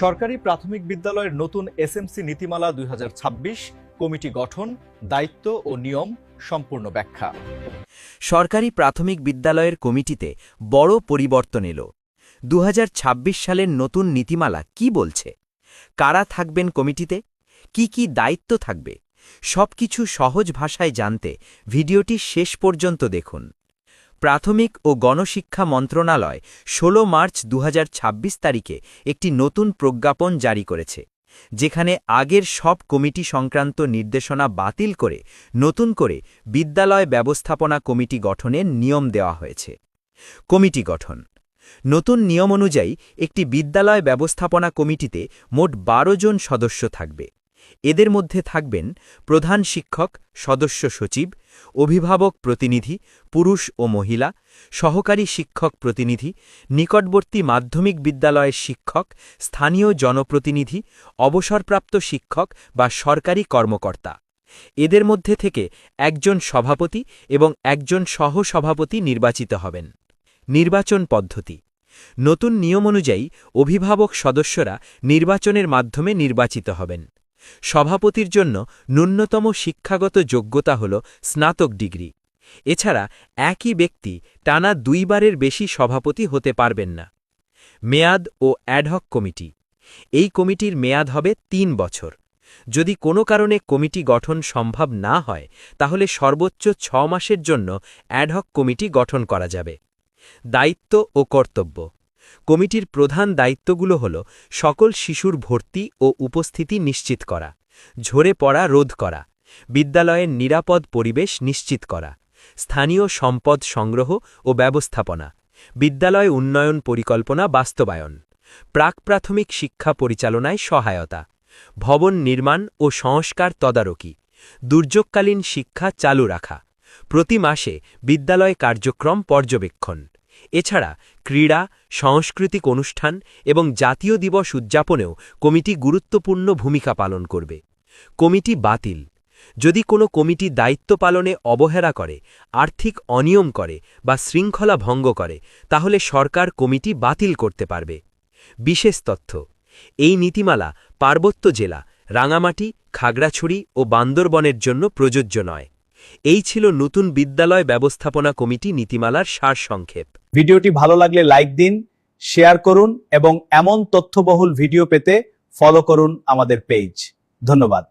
সরকারি প্রাথমিক বিদ্যালয়ের নতুন এসএমসি নীতিমালা ২০২৬ কমিটি গঠন, দায়িত্ব ও নিয়ম সম্পূর্ণ ব্যাখ্যা। সরকারি প্রাথমিক বিদ্যালয়ের কমিটিতে বড় পরিবর্তন এলো। ২০২৬ সালের নতুন নীতিমালা কি বলছে? কারা থাকবেন কমিটিতে? কি কি দায়িত্ব থাকবে? সবকিছু সহজ ভাষায় জানতে ভিডিওটি শেষ পর্যন্ত দেখুন। প্রাথমিক ও গণশিক্ষা মন্ত্রণালয় ১৬ মার্চ ২০২৬ তারিখে একটি নতুন প্রজ্ঞাপন জারি করেছে, যেখানে আগের সব কমিটি সংক্রান্ত নির্দেশনা বাতিল করে নতুন করে বিদ্যালয় ব্যবস্থাপনা কমিটি গঠনের নিয়ম দেওয়া হয়েছে। কমিটি গঠন। নতুন নিয়ম অনুযায়ী একটি বিদ্যালয় ব্যবস্থাপনা কমিটিতে মোট ১২ জন সদস্য থাকবে। এদের মধ্যে থাকবেন প্রধান শিক্ষক, সদস্য সচিব, অভিভাবক প্রতিনিধি পুরুষ ও মহিলা, সহকারী শিক্ষক প্রতিনিধি, নিকটবর্তী মাধ্যমিক বিদ্যালয়ের শিক্ষক, স্থানীয় জনপ্রতিনিধি, অবসরপ্রাপ্ত শিক্ষক বা সরকারি কর্মকর্তা। এদের মধ্যে থেকে একজন সভাপতি এবং একজন সহ-সভাপতি নির্বাচিত হবেন। নির্বাচন পদ্ধতি। নতুন নিয়ম অনুযায়ী অভিভাবক সদস্যরা নির্বাচনের মাধ্যমে নির্বাচিত হবেন। সভাপতির জন্য ন্যূনতম শিক্ষাগত যোগ্যতা হল স্নাতক ডিগ্রি। এছাড়া একই ব্যক্তি টানা ২ বারের বেশি সভাপতি হতে পারবেন না। মেয়াদ ও অ্যাডহক কমিটি। এই কমিটির মেয়াদ হবে ৩ বছর। যদি কোনো কারণে কমিটি গঠন সম্ভব না হয়, তাহলে সর্বোচ্চ ৬ মাসের জন্য অ্যাডহক কমিটি গঠন করা যাবে। দায়িত্ব ও কর্তব্য। কমিটির প্রধান দায়িত্বগুলো হল সকল শিশুর ভর্তি ও উপস্থিতি নিশ্চিত করা, ঝরে পড়া রোধ করা, বিদ্যালয়ের নিরাপদ পরিবেশ নিশ্চিত করা, স্থানীয় সম্পদ সংগ্রহ ও ব্যবস্থাপনা, বিদ্যালয় উন্নয়ন পরিকল্পনা বাস্তবায়ন, প্রাক-প্রাথমিক শিক্ষা পরিচালনায় সহায়তা, ভবন নির্মাণ ও সংস্কার তদারকি, দুর্যোগকালীন শিক্ষা চালু রাখা, প্রতি মাসে বিদ্যালয় কার্যক্রম পর্যবেক্ষণ। এছাড়া ক্রীড়া, সাংস্কৃতিক অনুষ্ঠান এবং জাতীয় দিবস উদযাপনেও কমিটি গুরুত্বপূর্ণ ভূমিকা পালন করবে। কমিটি বাতিল। যদি কোনো কমিটি দায়িত্ব পালনে অবহেলা করে, আর্থিক অনিয়ম করে বা শৃঙ্খলা ভঙ্গ করে, তাহলে সরকার কমিটি বাতিল করতে পারবে। বিশেষ তথ্য: এই নীতিমালা পার্বত্য জেলা, রাঙামাটি, খাগড়াছড়ি ও বান্দরবনের জন্য প্রযোজ্য নয়। এই ছিল নতুন বিদ্যালয় ব্যবস্থাপনা কমিটি নীতিমালার সারসংক্ষেপ। ভিডিওটি ভালো লাগলে লাইক দিন, শেয়ার করুন এবং এমন তথ্যবহুল ভিডিও পেতে ফলো করুন আমাদের পেজ। ধন্যবাদ।